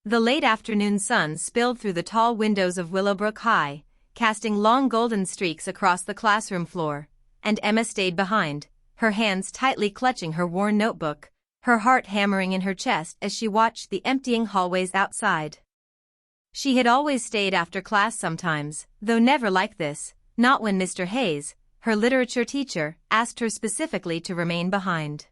The late afternoon sun spilled through the tall windows of Willowbrook High, casting long golden streaks across the classroom floor, and Emma stayed behind, her hands tightly clutching her worn notebook, her heart hammering in her chest as she watched the emptying hallways outside. She had always stayed after class sometimes, though never like this, not when Mr. Hayes, her literature teacher, asked her specifically to remain behind.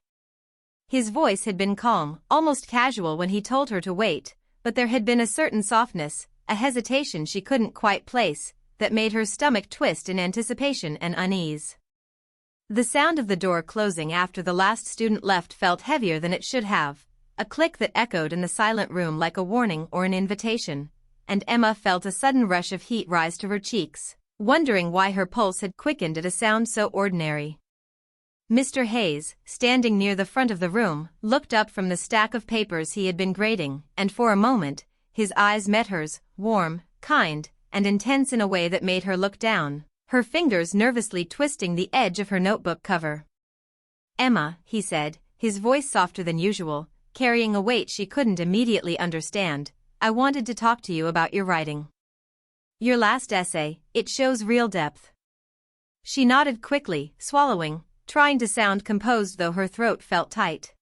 His voice had been calm, almost casual when he told her to wait, but there had been a certain softness, a hesitation she couldn't quite place, that made her stomach twist in anticipation and unease. The sound of the door closing after the last student left felt heavier than it should have, a click that echoed in the silent room like a warning or an invitation, and Emma felt a sudden rush of heat rise to her cheeks, wondering why her pulse had quickened at a sound so ordinary. Mr. Hayes, standing near the front of the room, looked up from the stack of papers he had been grading, and for a moment, his eyes met hers, warm, kind, and intense in a way that made her look down, her fingers nervously twisting the edge of her notebook cover. "Emma," he said, his voice softer than usual, carrying a weight she couldn't immediately understand, "I wanted to talk to you about your writing. Your last essay, it shows real depth." She nodded quickly, swallowing, trying to sound composed though her throat felt tight.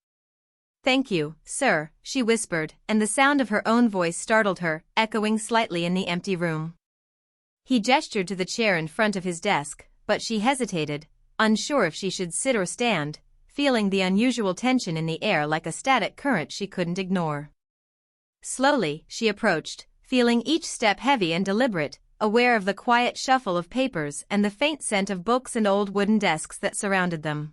"Thank you, sir," she whispered, and the sound of her own voice startled her, echoing slightly in the empty room. He gestured to the chair in front of his desk, but she hesitated, unsure if she should sit or stand, feeling the unusual tension in the air like a static current she couldn't ignore. Slowly, she approached, feeling each step heavy and deliberate, aware of the quiet shuffle of papers and the faint scent of books and old wooden desks that surrounded them.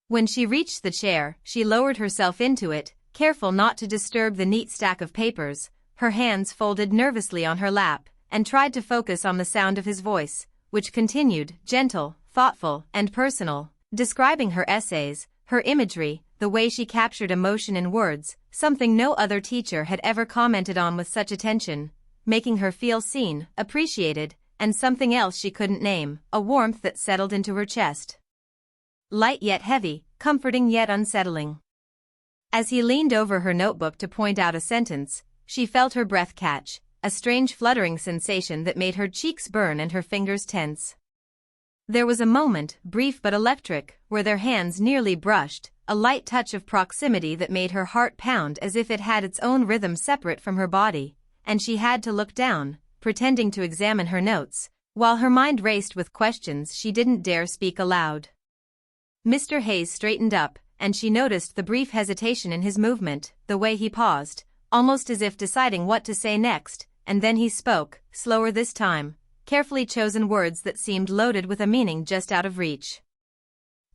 When she reached the chair, she lowered herself into it, careful not to disturb the neat stack of papers, her hands folded nervously on her lap, and tried to focus on the sound of his voice, which continued, gentle, thoughtful, and personal, describing her essays, her imagery, the way she captured emotion in words, something no other teacher had ever commented on with such attention, making her feel seen, appreciated, and something else she couldn't name, a warmth that settled into her chest. Light yet heavy, comforting yet unsettling. As he leaned over her notebook to point out a sentence, she felt her breath catch, a strange fluttering sensation that made her cheeks burn and her fingers tense. There was a moment, brief but electric, where their hands nearly brushed, a light touch of proximity that made her heart pound as if it had its own rhythm separate from her body, and she had to look down, pretending to examine her notes, while her mind raced with questions she didn't dare speak aloud. Mr. Hayes straightened up, and she noticed the brief hesitation in his movement, the way he paused, almost as if deciding what to say next, and then he spoke, slower this time, carefully chosen words that seemed loaded with a meaning just out of reach.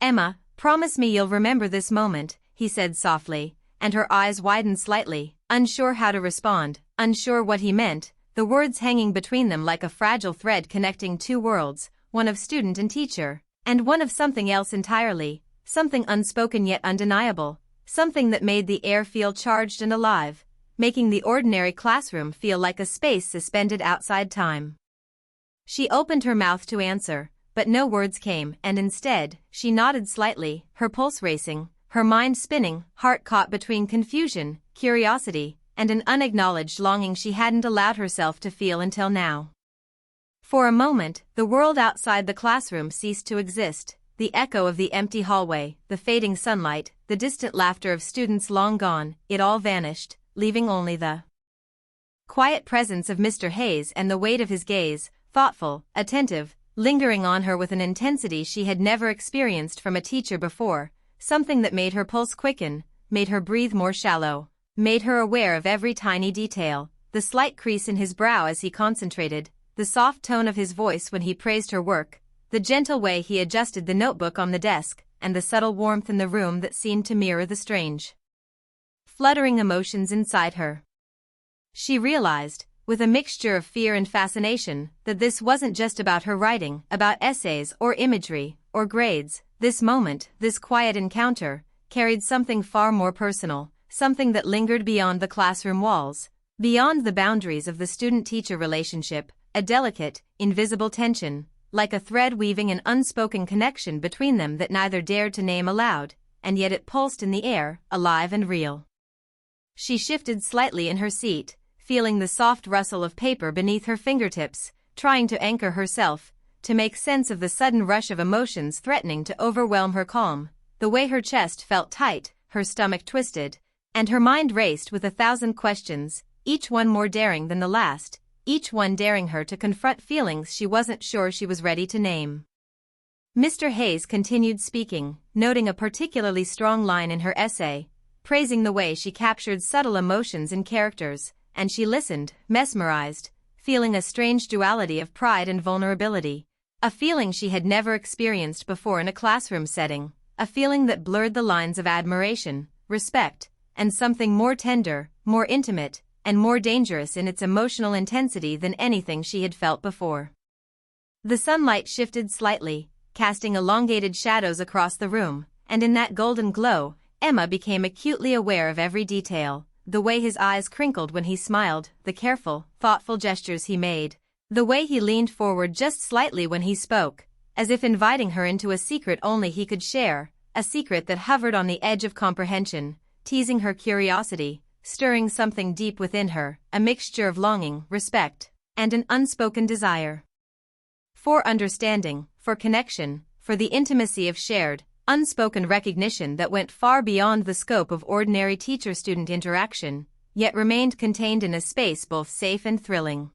"Emma, promise me you'll remember this moment," he said softly, and her eyes widened slightly, unsure how to respond, unsure what he meant, the words hanging between them like a fragile thread connecting two worlds, one of student and teacher, and one of something else entirely, something unspoken yet undeniable, something that made the air feel charged and alive, making the ordinary classroom feel like a space suspended outside time. She opened her mouth to answer, but no words came, and instead, she nodded slightly, her pulse racing, her mind spinning, heart caught between confusion, curiosity, and an unacknowledged longing she hadn't allowed herself to feel until now. For a moment, the world outside the classroom ceased to exist, the echo of the empty hallway, the fading sunlight, the distant laughter of students long gone, it all vanished, leaving only the quiet presence of Mr. Hayes and the weight of his gaze, thoughtful, attentive, lingering on her with an intensity she had never experienced from a teacher before, something that made her pulse quicken, made her breathe more shallow, made her aware of every tiny detail, the slight crease in his brow as he concentrated, the soft tone of his voice when he praised her work, the gentle way he adjusted the notebook on the desk, and the subtle warmth in the room that seemed to mirror the strange, fluttering emotions inside her. She realized, with a mixture of fear and fascination, that this wasn't just about her writing, about essays or imagery, or grades. This moment, this quiet encounter, carried something far more personal, something that lingered beyond the classroom walls, beyond the boundaries of the student-teacher relationship, a delicate, invisible tension, like a thread weaving an unspoken connection between them that neither dared to name aloud, and yet it pulsed in the air, alive and real. She shifted slightly in her seat, feeling the soft rustle of paper beneath her fingertips, trying to anchor herself, to make sense of the sudden rush of emotions threatening to overwhelm her calm. The way her chest felt tight, her stomach twisted, and her mind raced with 1,000 questions, each one more daring than the last, each one daring her to confront feelings she wasn't sure she was ready to name. Mr. Hayes continued speaking, noting a particularly strong line in her essay, praising the way she captured subtle emotions in characters, and she listened, mesmerized, feeling a strange duality of pride and vulnerability, a feeling she had never experienced before in a classroom setting, a feeling that blurred the lines of admiration, respect, and something more tender, more intimate, and more dangerous in its emotional intensity than anything she had felt before. The sunlight shifted slightly, casting elongated shadows across the room, and in that golden glow, Emma became acutely aware of every detail, the way his eyes crinkled when he smiled, the careful, thoughtful gestures he made, the way he leaned forward just slightly when he spoke, as if inviting her into a secret only he could share, a secret that hovered on the edge of comprehension, teasing her curiosity, stirring something deep within her, a mixture of longing, respect, and an unspoken desire. For understanding, for connection, for the intimacy of shared, unspoken recognition that went far beyond the scope of ordinary teacher-student interaction, yet remained contained in a space both safe and thrilling.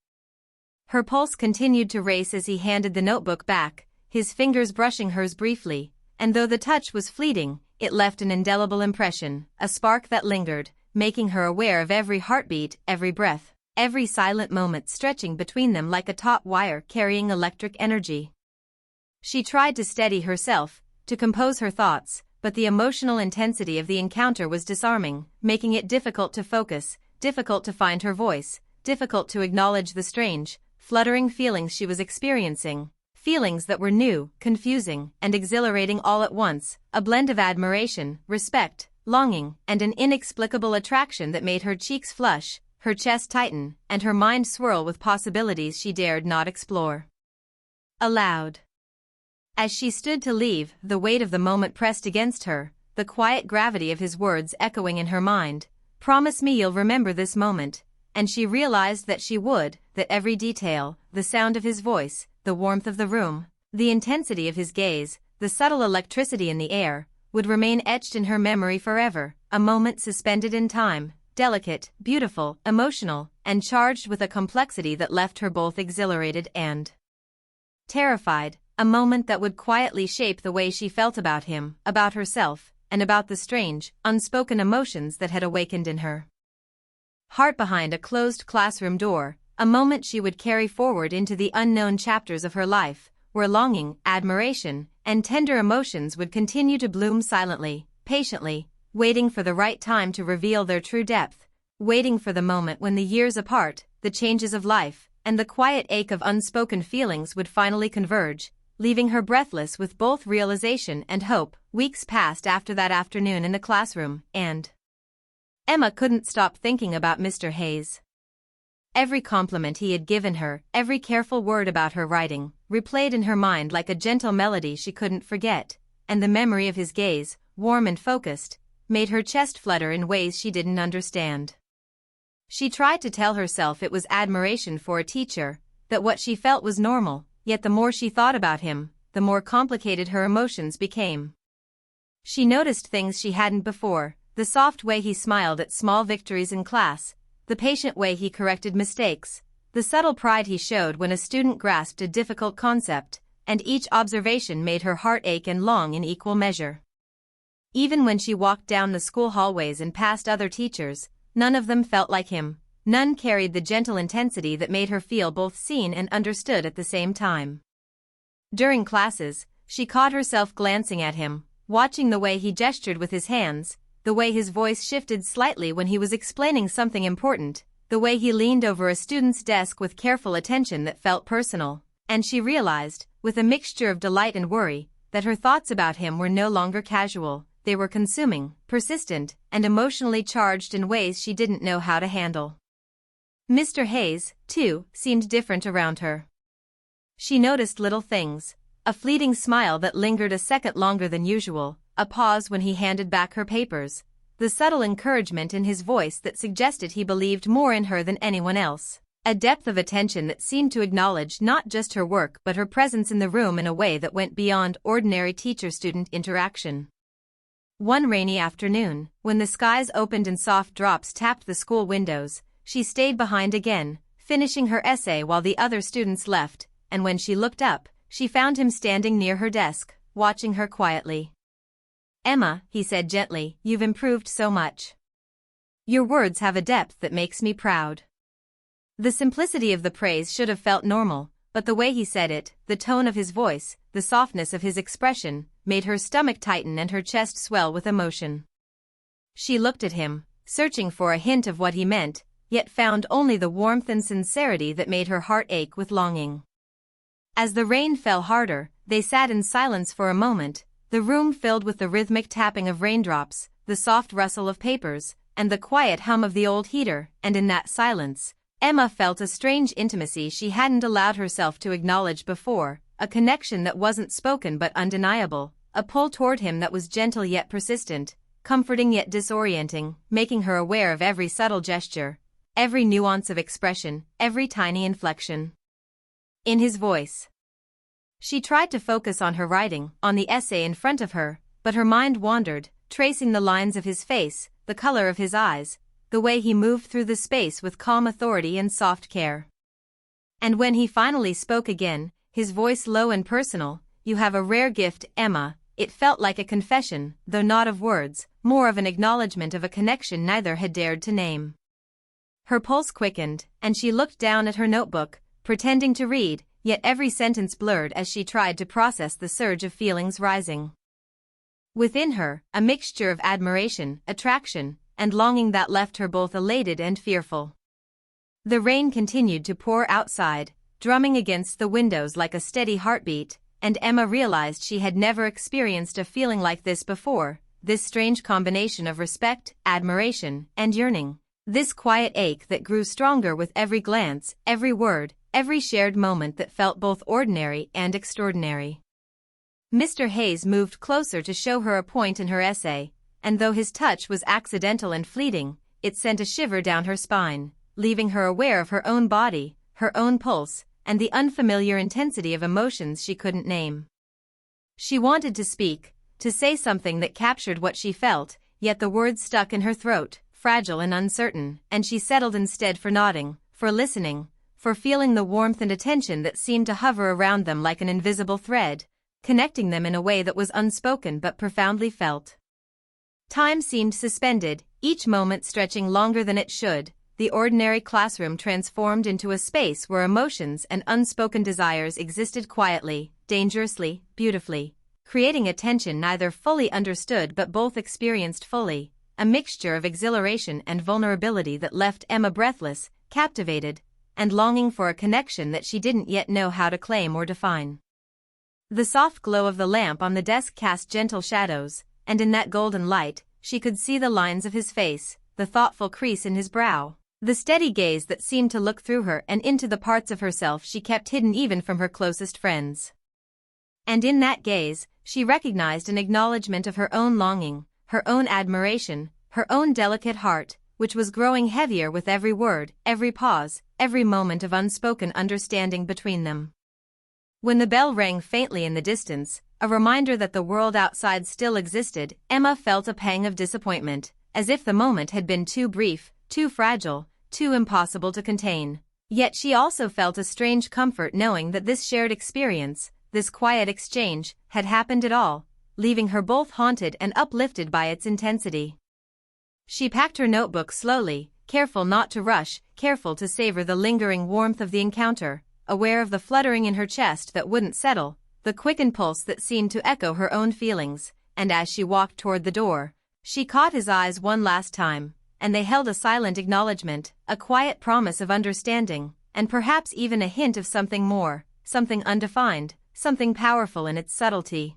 Her pulse continued to race as he handed the notebook back, his fingers brushing hers briefly, and though the touch was fleeting, it left an indelible impression, a spark that lingered, making her aware of every heartbeat, every breath, every silent moment stretching between them like a taut wire carrying electric energy. She tried to steady herself, to compose her thoughts, but the emotional intensity of the encounter was disarming, making it difficult to focus, difficult to find her voice, difficult to acknowledge the strange, fluttering feelings she was experiencing, feelings that were new, confusing, and exhilarating all at once, a blend of admiration, respect, longing, and an inexplicable attraction that made her cheeks flush, her chest tighten, and her mind swirl with possibilities she dared not explore. Aloud. As she stood to leave, the weight of the moment pressed against her, the quiet gravity of his words echoing in her mind, "Promise me you'll remember this moment," and she realized that she would, that every detail, the sound of his voice, the warmth of the room, the intensity of his gaze, the subtle electricity in the air, would remain etched in her memory forever, a moment suspended in time, delicate, beautiful, emotional, and charged with a complexity that left her both exhilarated and terrified, a moment that would quietly shape the way she felt about him, about herself, and about the strange, unspoken emotions that had awakened in her heart behind a closed classroom door, a moment she would carry forward into the unknown chapters of her life, where longing, admiration, and tender emotions would continue to bloom silently, patiently, waiting for the right time to reveal their true depth, waiting for the moment when the years apart, the changes of life, and the quiet ache of unspoken feelings would finally converge, leaving her breathless with both realization and hope. Weeks passed after that afternoon in the classroom, and Emma couldn't stop thinking about Mr. Hayes. Every compliment he had given her, every careful word about her writing, replayed in her mind like a gentle melody she couldn't forget, and the memory of his gaze, warm and focused, made her chest flutter in ways she didn't understand. She tried to tell herself it was admiration for a teacher, that what she felt was normal, yet the more she thought about him, the more complicated her emotions became. She noticed things she hadn't before, the soft way he smiled at small victories in class, the patient way he corrected mistakes, the subtle pride he showed when a student grasped a difficult concept, and each observation made her heart ache and long in equal measure. Even when she walked down the school hallways and past other teachers, none of them felt like him, none carried the gentle intensity that made her feel both seen and understood at the same time. During classes, she caught herself glancing at him, watching the way he gestured with his hands, the way his voice shifted slightly when he was explaining something important, the way he leaned over a student's desk with careful attention that felt personal, and she realized, with a mixture of delight and worry, that her thoughts about him were no longer casual, they were consuming, persistent, and emotionally charged in ways she didn't know how to handle. Mr. Hayes, too, seemed different around her. She noticed little things, a fleeting smile that lingered a second longer than usual, a pause when he handed back her papers, the subtle encouragement in his voice that suggested he believed more in her than anyone else. A depth of attention that seemed to acknowledge not just her work but her presence in the room in a way that went beyond ordinary teacher-student interaction. One rainy afternoon, when the skies opened and soft drops tapped the school windows, she stayed behind again, finishing her essay while the other students left, and when she looked up, she found him standing near her desk, watching her quietly. "Emma," he said gently, "you've improved so much. Your words have a depth that makes me proud." The simplicity of the praise should have felt normal, but the way he said it, the tone of his voice, the softness of his expression, made her stomach tighten and her chest swell with emotion. She looked at him, searching for a hint of what he meant, yet found only the warmth and sincerity that made her heart ache with longing. As the rain fell harder, they sat in silence for a moment, the room filled with the rhythmic tapping of raindrops, the soft rustle of papers, and the quiet hum of the old heater, and in that silence, Emma felt a strange intimacy she hadn't allowed herself to acknowledge before, a connection that wasn't spoken but undeniable, a pull toward him that was gentle yet persistent, comforting yet disorienting, making her aware of every subtle gesture, every nuance of expression, every tiny inflection in his voice. She tried to focus on her writing, on the essay in front of her, but her mind wandered, tracing the lines of his face, the color of his eyes, the way he moved through the space with calm authority and soft care. And when he finally spoke again, his voice low and personal, "You have a rare gift, Emma," it felt like a confession, though not of words, more of an acknowledgement of a connection neither had dared to name. Her pulse quickened, and she looked down at her notebook, pretending to read, yet every sentence blurred as she tried to process the surge of feelings rising within her, a mixture of admiration, attraction, and longing that left her both elated and fearful. The rain continued to pour outside, drumming against the windows like a steady heartbeat, and Emma realized she had never experienced a feeling like this before, this strange combination of respect, admiration, and yearning, this quiet ache that grew stronger with every glance, every word, every shared moment that felt both ordinary and extraordinary. Mr. Hayes moved closer to show her a point in her essay, and though his touch was accidental and fleeting, it sent a shiver down her spine, leaving her aware of her own body, her own pulse, and the unfamiliar intensity of emotions she couldn't name. She wanted to speak, to say something that captured what she felt, yet the words stuck in her throat, fragile and uncertain, and she settled instead for nodding, for listening, for feeling the warmth and attention that seemed to hover around them like an invisible thread, connecting them in a way that was unspoken but profoundly felt. Time seemed suspended, each moment stretching longer than it should, the ordinary classroom transformed into a space where emotions and unspoken desires existed quietly, dangerously, beautifully, creating a tension neither fully understood but both experienced fully, a mixture of exhilaration and vulnerability that left Emma breathless, captivated, and longing for a connection that she didn't yet know how to claim or define. The soft glow of the lamp on the desk cast gentle shadows, and in that golden light, she could see the lines of his face, the thoughtful crease in his brow, the steady gaze that seemed to look through her and into the parts of herself she kept hidden even from her closest friends. And in that gaze, she recognized an acknowledgement of her own longing, her own admiration, her own delicate heart, which was growing heavier with every word, every pause, every moment of unspoken understanding between them. When the bell rang faintly in the distance, a reminder that the world outside still existed, Emma felt a pang of disappointment, as if the moment had been too brief, too fragile, too impossible to contain. Yet she also felt a strange comfort knowing that this shared experience, this quiet exchange, had happened at all, leaving her both haunted and uplifted by its intensity. She packed her notebook slowly, careful not to rush, careful to savor the lingering warmth of the encounter, aware of the fluttering in her chest that wouldn't settle, the quickened pulse that seemed to echo her own feelings, and as she walked toward the door, she caught his eyes one last time, and they held a silent acknowledgement, a quiet promise of understanding, and perhaps even a hint of something more, something undefined, something powerful in its subtlety.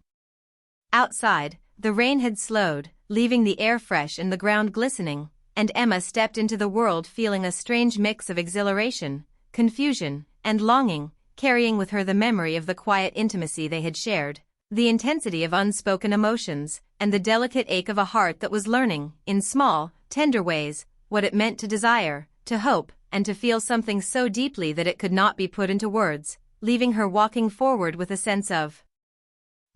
Outside, the rain had slowed, leaving the air fresh and the ground glistening, and Emma stepped into the world feeling a strange mix of exhilaration, confusion, and longing, carrying with her the memory of the quiet intimacy they had shared, The intensity of unspoken emotions, and the delicate ache of a heart that was learning, in small, tender ways, what it meant to desire, to hope, and to feel something so deeply that it could not be put into words, leaving her walking forward with a sense of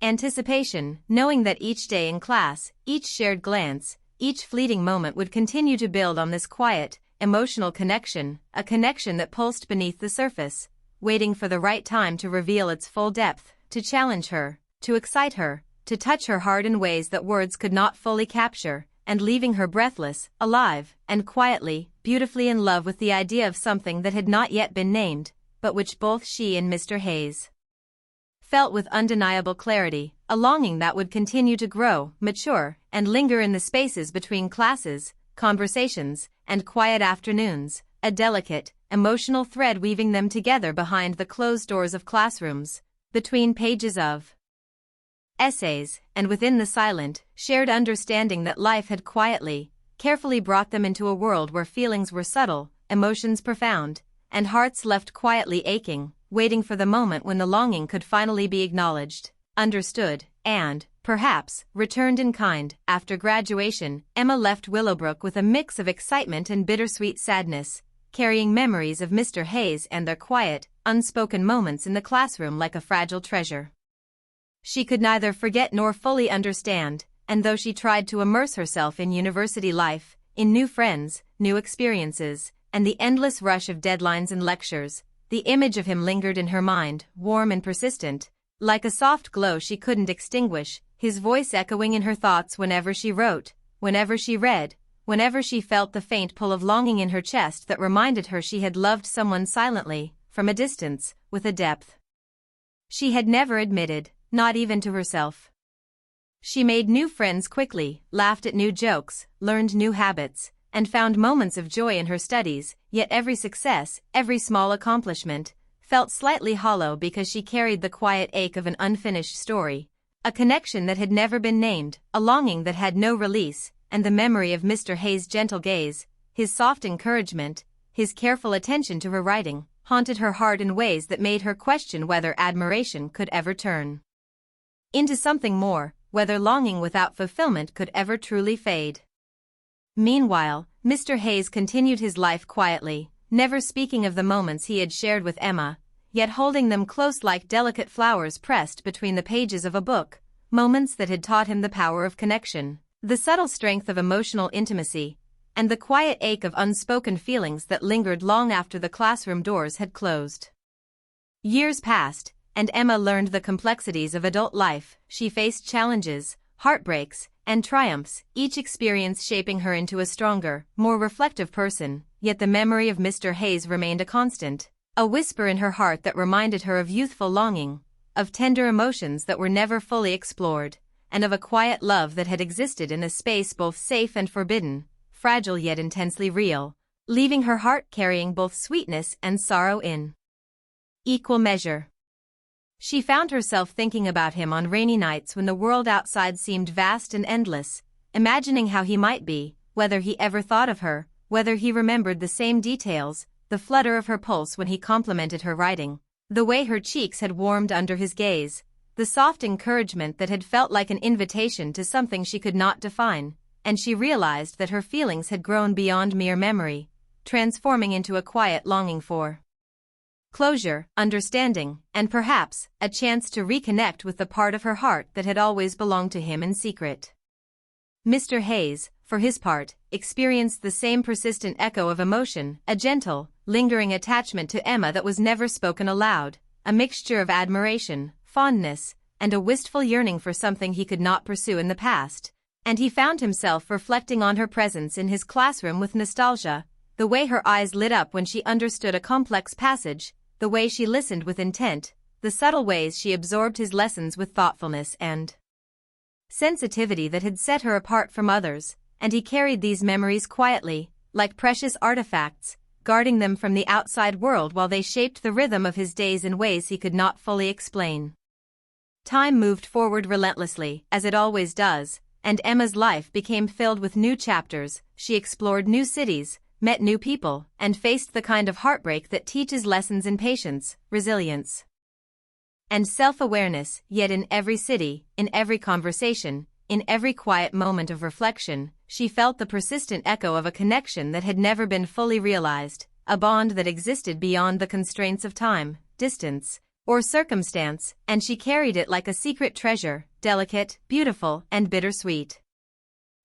anticipation, knowing that each day in class, each shared glance, each fleeting moment would continue to build on this quiet, emotional connection, a connection that pulsed beneath the surface, waiting for the right time to reveal its full depth, to challenge her, to excite her, to touch her heart in ways that words could not fully capture, and leaving her breathless, alive, and quietly, beautifully in love with the idea of something that had not yet been named, but which both she and Mr. Hayes felt with undeniable clarity, a longing that would continue to grow, mature, and linger in the spaces between classes, conversations, and quiet afternoons, a delicate, emotional thread weaving them together behind the closed doors of classrooms, between pages of essays, and within the silent, shared understanding that life had quietly, carefully brought them into a world where feelings were subtle, emotions profound, and hearts left quietly aching, waiting for the moment when the longing could finally be acknowledged, understood, and, perhaps, returned in kind. After graduation, Emma left Willowbrook with a mix of excitement and bittersweet sadness, carrying memories of Mr. Hayes and their quiet, unspoken moments in the classroom like a fragile treasure. She could neither forget nor fully understand, and though she tried to immerse herself in university life, in new friends, new experiences, and the endless rush of deadlines and lectures, the image of him lingered in her mind, warm and persistent, like a soft glow she couldn't extinguish, his voice echoing in her thoughts whenever she wrote, whenever she read, whenever she felt the faint pull of longing in her chest that reminded her she had loved someone silently, from a distance, with a depth she had never admitted, not even to herself. She made new friends quickly, laughed at new jokes, learned new habits, and found moments of joy in her studies, yet every success, every small accomplishment, felt slightly hollow because she carried the quiet ache of an unfinished story, a connection that had never been named, a longing that had no release, and the memory of Mr. Hayes' gentle gaze, his soft encouragement, his careful attention to her writing, haunted her heart in ways that made her question whether admiration could ever turn into something more, whether longing without fulfillment could ever truly fade. Meanwhile, Mr. Hayes continued his life quietly, never speaking of the moments he had shared with Emma, yet holding them close like delicate flowers pressed between the pages of a book, moments that had taught him the power of connection, the subtle strength of emotional intimacy, and the quiet ache of unspoken feelings that lingered long after the classroom doors had closed. Years passed, and Emma learned the complexities of adult life. She faced challenges, heartbreaks, and triumphs, each experience shaping her into a stronger, more reflective person, yet the memory of Mr. Hayes remained a constant, a whisper in her heart that reminded her of youthful longing, of tender emotions that were never fully explored, and of a quiet love that had existed in a space both safe and forbidden, fragile yet intensely real, leaving her heart carrying both sweetness and sorrow in equal measure. She found herself thinking about him on rainy nights when the world outside seemed vast and endless, imagining how he might be, whether he ever thought of her, whether he remembered the same details, the flutter of her pulse when he complimented her writing, the way her cheeks had warmed under his gaze, the soft encouragement that had felt like an invitation to something she could not define, and she realized that her feelings had grown beyond mere memory, transforming into a quiet longing for closure, understanding, and perhaps, a chance to reconnect with the part of her heart that had always belonged to him in secret. Mr. Hayes, for his part, experienced the same persistent echo of emotion, a gentle, lingering attachment to Emma that was never spoken aloud, a mixture of admiration, fondness, and a wistful yearning for something he could not pursue in the past, and he found himself reflecting on her presence in his classroom with nostalgia, the way her eyes lit up when she understood a complex passage, the way she listened with intent, the subtle ways she absorbed his lessons with thoughtfulness and sensitivity that had set her apart from others, and he carried these memories quietly, like precious artifacts, guarding them from the outside world while they shaped the rhythm of his days in ways he could not fully explain. Time moved forward relentlessly, as it always does, and Emma's life became filled with new chapters. She explored new cities, met new people, and faced the kind of heartbreak that teaches lessons in patience, resilience, and self-awareness, yet in every city, in every conversation, in every quiet moment of reflection, she felt the persistent echo of a connection that had never been fully realized, a bond that existed beyond the constraints of time, distance, or circumstance, and she carried it like a secret treasure, delicate, beautiful, and bittersweet.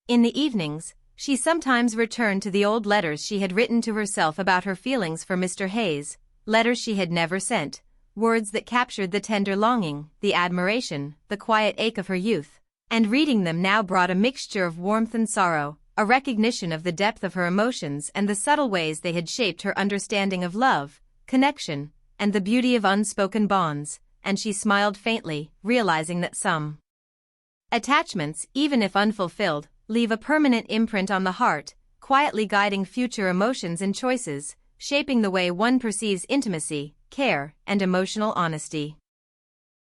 In the evenings, she sometimes returned to the old letters she had written to herself about her feelings for Mr. Hayes, letters she had never sent, words that captured the tender longing, the admiration, the quiet ache of her youth, and reading them now brought a mixture of warmth and sorrow, a recognition of the depth of her emotions and the subtle ways they had shaped her understanding of love, connection, and the beauty of unspoken bonds, and she smiled faintly, realizing that some attachments, even if unfulfilled, leave a permanent imprint on the heart, quietly guiding future emotions and choices, shaping the way one perceives intimacy, care, and emotional honesty.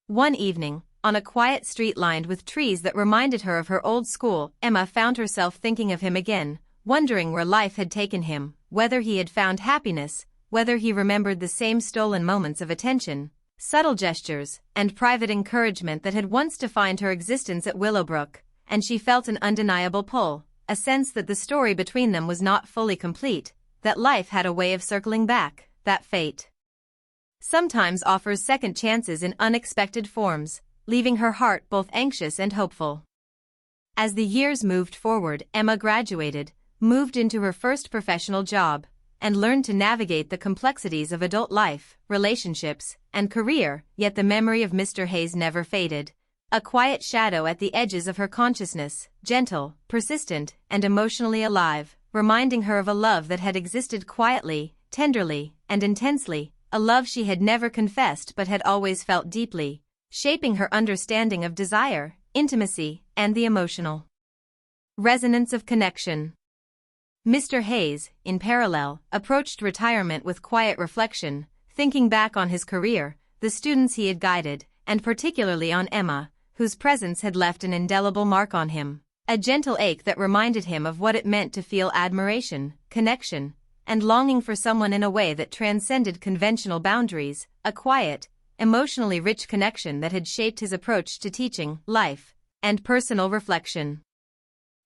One evening, on a quiet street lined with trees that reminded her of her old school, Emma found herself thinking of him again, wondering where life had taken him, whether he had found happiness, whether he remembered the same stolen moments of attention, subtle gestures, and private encouragement that had once defined her existence at Willowbrook, and she felt an undeniable pull, a sense that the story between them was not fully complete, that life had a way of circling back, that fate sometimes offers second chances in unexpected forms, leaving her heart both anxious and hopeful. As the years moved forward, Emma graduated, moved into her first professional job, and learned to navigate the complexities of adult life, relationships, and career, yet the memory of Mr. Hayes never faded. A quiet shadow at the edges of her consciousness, gentle, persistent, and emotionally alive, reminding her of a love that had existed quietly, tenderly, and intensely, a love she had never confessed but had always felt deeply, shaping her understanding of desire, intimacy, and the emotional resonance of connection. Mr. Hayes, in parallel, approached retirement with quiet reflection, thinking back on his career, the students he had guided, and particularly on Emma, whose presence had left an indelible mark on him, a gentle ache that reminded him of what it meant to feel admiration, connection, and longing for someone in a way that transcended conventional boundaries, a quiet, emotionally rich connection that had shaped his approach to teaching, life, and personal reflection.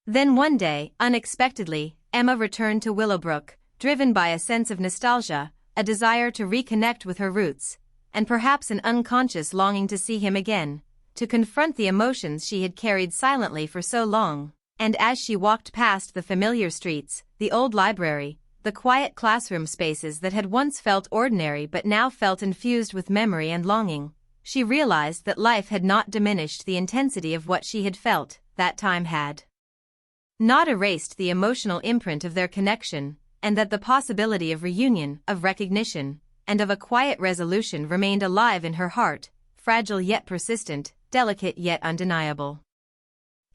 Then one day, unexpectedly, Emma returned to Willowbrook, driven by a sense of nostalgia, a desire to reconnect with her roots, and perhaps an unconscious longing to see him again, to confront the emotions she had carried silently for so long. And as she walked past the familiar streets, the old library, the quiet classroom spaces that had once felt ordinary but now felt infused with memory and longing, she realized that life had not diminished the intensity of what she had felt, that time had not erased the emotional imprint of their connection, and that the possibility of reunion, of recognition, and of a quiet resolution remained alive in her heart, fragile yet persistent, delicate yet undeniable.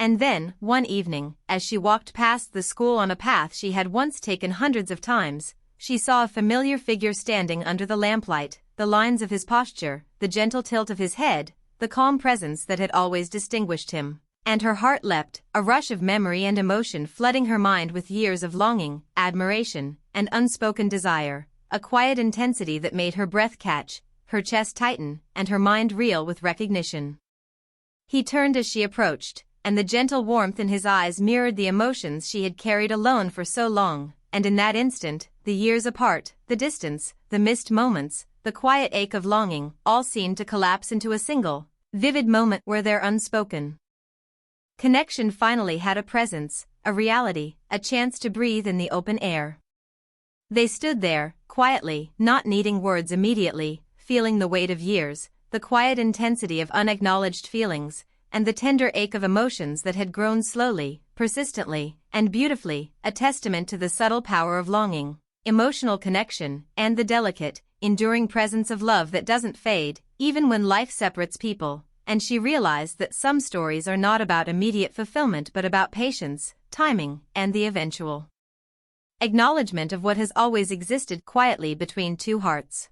And then, one evening, as she walked past the school on a path she had once taken hundreds of times, she saw a familiar figure standing under the lamplight, the lines of his posture, the gentle tilt of his head, the calm presence that had always distinguished him. And her heart leapt, a rush of memory and emotion flooding her mind with years of longing, admiration, and unspoken desire, a quiet intensity that made her breath catch, her chest tighten, and her mind reel with recognition. He turned as she approached, and the gentle warmth in his eyes mirrored the emotions she had carried alone for so long, and in that instant, the years apart, the distance, the missed moments, the quiet ache of longing, all seemed to collapse into a single, vivid moment where their unspoken connection finally had a presence, a reality, a chance to breathe in the open air. They stood there, quietly, not needing words immediately, feeling the weight of years, the quiet intensity of unacknowledged feelings, and the tender ache of emotions that had grown slowly, persistently, and beautifully, a testament to the subtle power of longing, emotional connection, and the delicate, enduring presence of love that doesn't fade, even when life separates people. And she realized that some stories are not about immediate fulfillment but about patience, timing, and the eventual acknowledgement of what has always existed quietly between two hearts.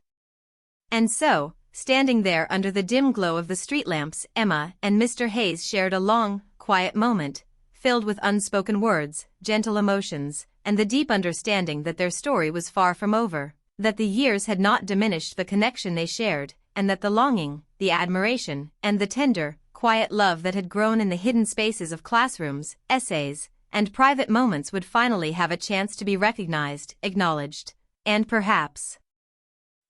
And so, standing there under the dim glow of the street lamps, Emma and Mr. Hayes shared a long, quiet moment, filled with unspoken words, gentle emotions, and the deep understanding that their story was far from over, that the years had not diminished the connection they shared, and that the longing, the admiration, and the tender, quiet love that had grown in the hidden spaces of classrooms, essays, and private moments would finally have a chance to be recognized, acknowledged, and perhaps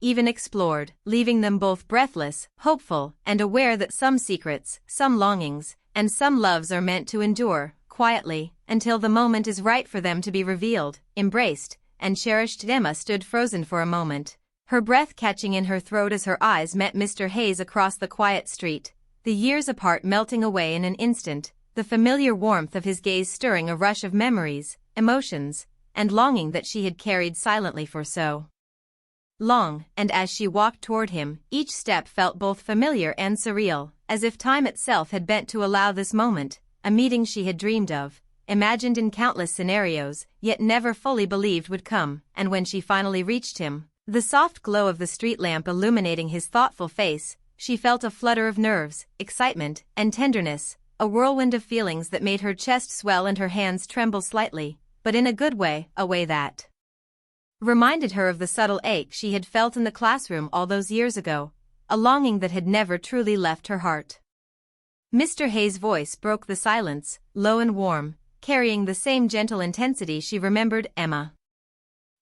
even explored, leaving them both breathless, hopeful, and aware that some secrets, some longings, and some loves are meant to endure, quietly, until the moment is right for them to be revealed, embraced, and cherished. Emma stood frozen for a moment, her breath catching in her throat as her eyes met Mr. Hayes across the quiet street, the years apart melting away in an instant, the familiar warmth of his gaze stirring a rush of memories, emotions, and longing that she had carried silently for so long. And as she walked toward him, each step felt both familiar and surreal, as if time itself had bent to allow this moment, a meeting she had dreamed of, imagined in countless scenarios, yet never fully believed would come. And when she finally reached him, the soft glow of the street lamp illuminating his thoughtful face, she felt a flutter of nerves, excitement, and tenderness, a whirlwind of feelings that made her chest swell and her hands tremble slightly, but in a good way, a way that reminded her of the subtle ache she had felt in the classroom all those years ago, a longing that had never truly left her heart. Mr. Hayes' voice broke the silence, low and warm, carrying the same gentle intensity she remembered. "Emma,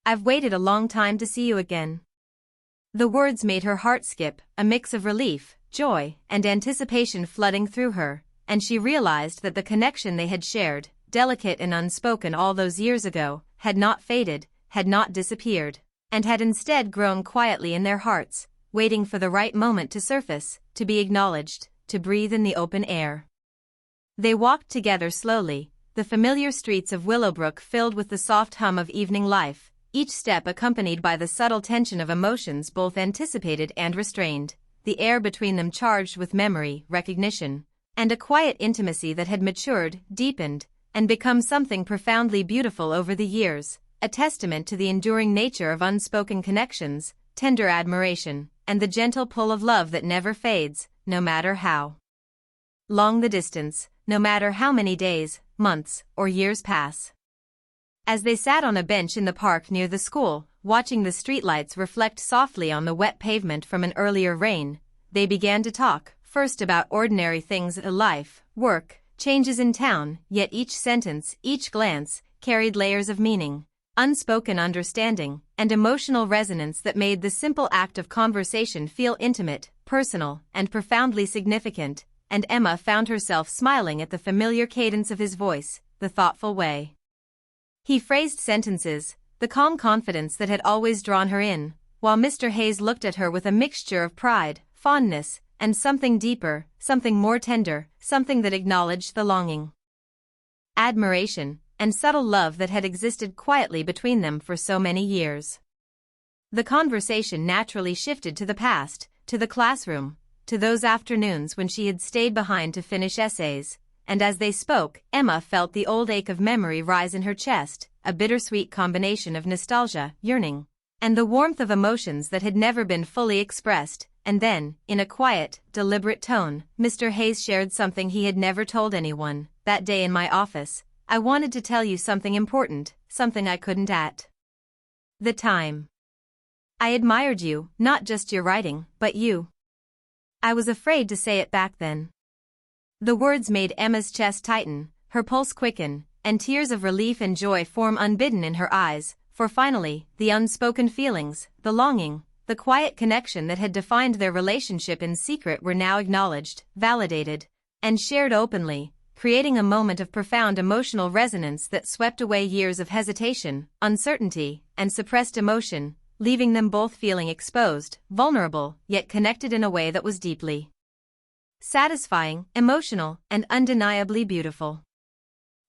I've waited a long time to see you again." The words made her heart skip, a mix of relief, joy, and anticipation flooding through her, and she realized that the connection they had shared, delicate and unspoken all those years ago, had not faded, had not disappeared, and had instead grown quietly in their hearts, waiting for the right moment to surface, to be acknowledged, to breathe in the open air. They walked together slowly, the familiar streets of Willowbrook filled with the soft hum of evening life, each step accompanied by the subtle tension of emotions both anticipated and restrained, the air between them charged with memory, recognition, and a quiet intimacy that had matured, deepened, and become something profoundly beautiful over the years, a testament to the enduring nature of unspoken connections, tender admiration, and the gentle pull of love that never fades, no matter how long the distance, no matter how many days, months, or years pass. As they sat on a bench in the park near the school, watching the streetlights reflect softly on the wet pavement from an earlier rain, they began to talk, first about ordinary things, life, work, changes in town, yet each sentence, each glance, carried layers of meaning, unspoken understanding, and emotional resonance that made the simple act of conversation feel intimate, personal, and profoundly significant. And Emma found herself smiling at the familiar cadence of his voice, the thoughtful way he phrased sentences, the calm confidence that had always drawn her in, while Mr. Hayes looked at her with a mixture of pride, fondness, and something deeper, something more tender, something that acknowledged the longing, admiration, and subtle love that had existed quietly between them for so many years. The conversation naturally shifted to the past, to the classroom, to those afternoons when she had stayed behind to finish essays, and as they spoke, Emma felt the old ache of memory rise in her chest, a bittersweet combination of nostalgia, yearning, and the warmth of emotions that had never been fully expressed. And then, in a quiet, deliberate tone, Mr. Hayes shared something he had never told anyone. "That day in my office, I wanted to tell you something important, something I couldn't at the time. I admired you, not just your writing, but you. I was afraid to say it back then." The words made Emma's chest tighten, her pulse quicken, and tears of relief and joy form unbidden in her eyes, for finally, the unspoken feelings, the longing, the quiet connection that had defined their relationship in secret were now acknowledged, validated, and shared openly, creating a moment of profound emotional resonance that swept away years of hesitation, uncertainty, and suppressed emotion, leaving them both feeling exposed, vulnerable, yet connected in a way that was deeply satisfying, emotional, and undeniably beautiful.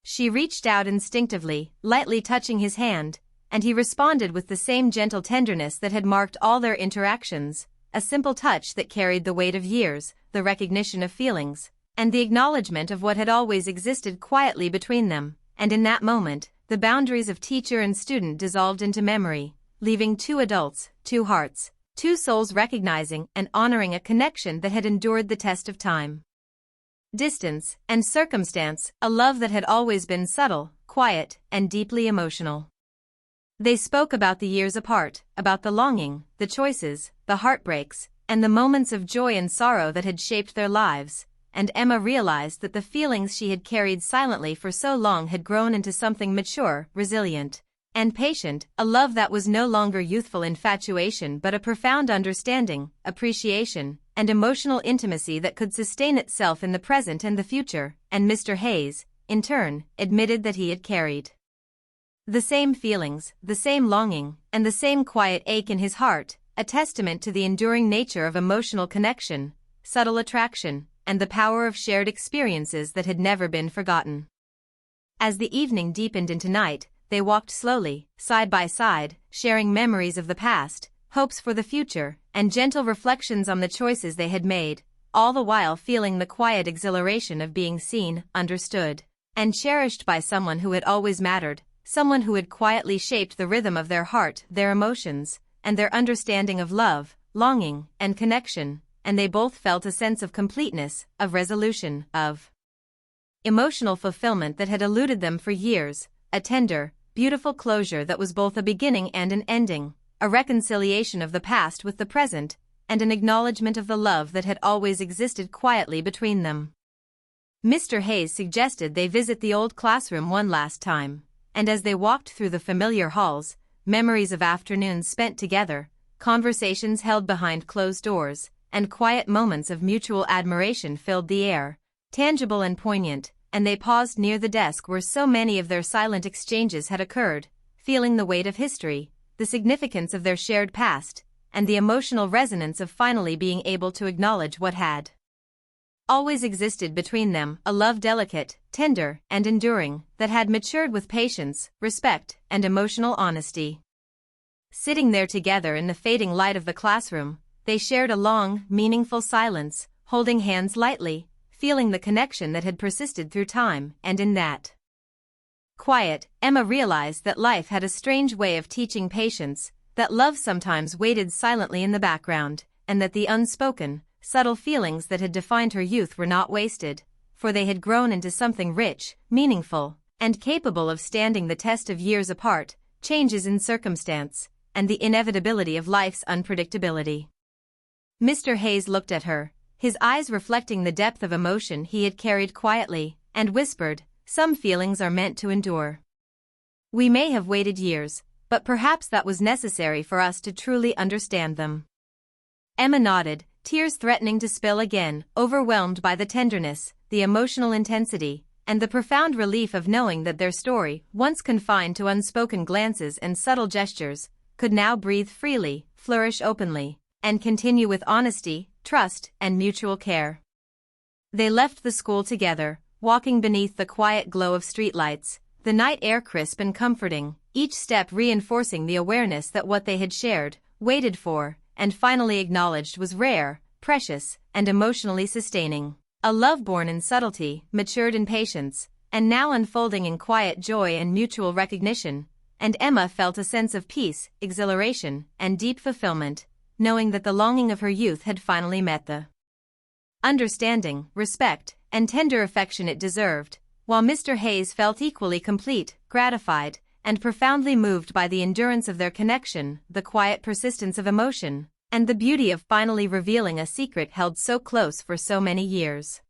She reached out instinctively, lightly touching his hand, and he responded with the same gentle tenderness that had marked all their interactions, a simple touch that carried the weight of years, the recognition of feelings, and the acknowledgement of what had always existed quietly between them. And in that moment, the boundaries of teacher and student dissolved into memory, leaving two adults, two hearts, two souls recognizing and honoring a connection that had endured the test of time, distance, and circumstance, a love that had always been subtle, quiet, and deeply emotional. They spoke about the years apart, about the longing, the choices, the heartbreaks, and the moments of joy and sorrow that had shaped their lives, and Emma realized that the feelings she had carried silently for so long had grown into something mature, resilient, and patient, a love that was no longer youthful infatuation but a profound understanding, appreciation, and emotional intimacy that could sustain itself in the present and the future, and Mr. Hayes, in turn, admitted that he had carried the same feelings, the same longing, and the same quiet ache in his heart, a testament to the enduring nature of emotional connection, subtle attraction, and the power of shared experiences that had never been forgotten. As the evening deepened into night, they walked slowly, side by side, sharing memories of the past, hopes for the future, and gentle reflections on the choices they had made, all the while feeling the quiet exhilaration of being seen, understood, and cherished by someone who had always mattered, someone who had quietly shaped the rhythm of their heart, their emotions, and their understanding of love, longing, and connection, and they both felt a sense of completeness, of resolution, of emotional fulfillment that had eluded them for years, a tender, beautiful closure that was both a beginning and an ending, a reconciliation of the past with the present, and an acknowledgement of the love that had always existed quietly between them. Mr. Hayes suggested they visit the old classroom one last time, and as they walked through the familiar halls, memories of afternoons spent together, conversations held behind closed doors, and quiet moments of mutual admiration filled the air, tangible and poignant, and they paused near the desk where so many of their silent exchanges had occurred, feeling the weight of history, the significance of their shared past, and the emotional resonance of finally being able to acknowledge what had always existed between them, a love delicate, tender, and enduring, that had matured with patience, respect, and emotional honesty. Sitting there together in the fading light of the classroom, they shared a long, meaningful silence, holding hands lightly, feeling the connection that had persisted through time, and in that quiet, Emma realized that life had a strange way of teaching patience, that love sometimes waited silently in the background, and that the unspoken, subtle feelings that had defined her youth were not wasted, for they had grown into something rich, meaningful, and capable of standing the test of years apart, changes in circumstance, and the inevitability of life's unpredictability. Mr. Hayes looked at her, his eyes reflecting the depth of emotion he had carried quietly, and whispered, "Some feelings are meant to endure. We may have waited years, but perhaps that was necessary for us to truly understand them." Emma nodded, tears threatening to spill again, overwhelmed by the tenderness, the emotional intensity, and the profound relief of knowing that their story, once confined to unspoken glances and subtle gestures, could now breathe freely, flourish openly, and continue with honesty, trust, and mutual care. They left the school together, walking beneath the quiet glow of streetlights, the night air crisp and comforting, each step reinforcing the awareness that what they had shared, waited for, and finally acknowledged was rare, precious, and emotionally sustaining. A love born in subtlety, matured in patience, and now unfolding in quiet joy and mutual recognition, and Emma felt a sense of peace, exhilaration, and deep fulfillment, knowing that the longing of her youth had finally met the understanding, respect, and tender affection it deserved, while Mr. Hayes felt equally complete, gratified, and profoundly moved by the endurance of their connection, the quiet persistence of emotion, and the beauty of finally revealing a secret held so close for so many years.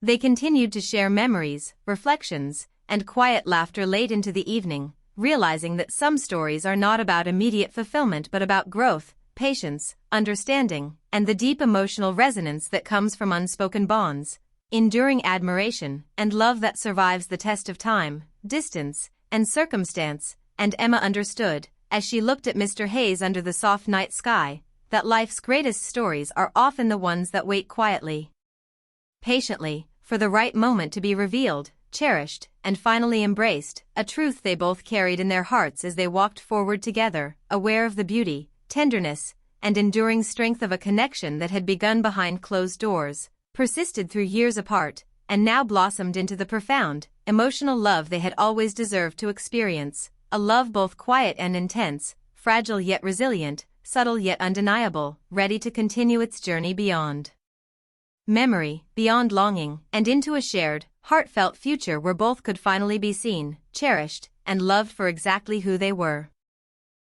They continued to share memories, reflections, and quiet laughter late into the evening, realizing that some stories are not about immediate fulfillment but about growth, patience, understanding, and the deep emotional resonance that comes from unspoken bonds, enduring admiration, and love that survives the test of time, distance, and circumstance. And Emma understood, as she looked at Mr. Hayes under the soft night sky, that life's greatest stories are often the ones that wait quietly, patiently, for the right moment to be revealed, cherished, and finally embraced, a truth they both carried in their hearts as they walked forward together, aware of the beauty, tenderness, and enduring strength of a connection that had begun behind closed doors, persisted through years apart, and now blossomed into the profound, emotional love they had always deserved to experience, a love both quiet and intense, fragile yet resilient, subtle yet undeniable, ready to continue its journey beyond memory, beyond longing, and into a shared, heartfelt future where both could finally be seen, cherished, and loved for exactly who they were.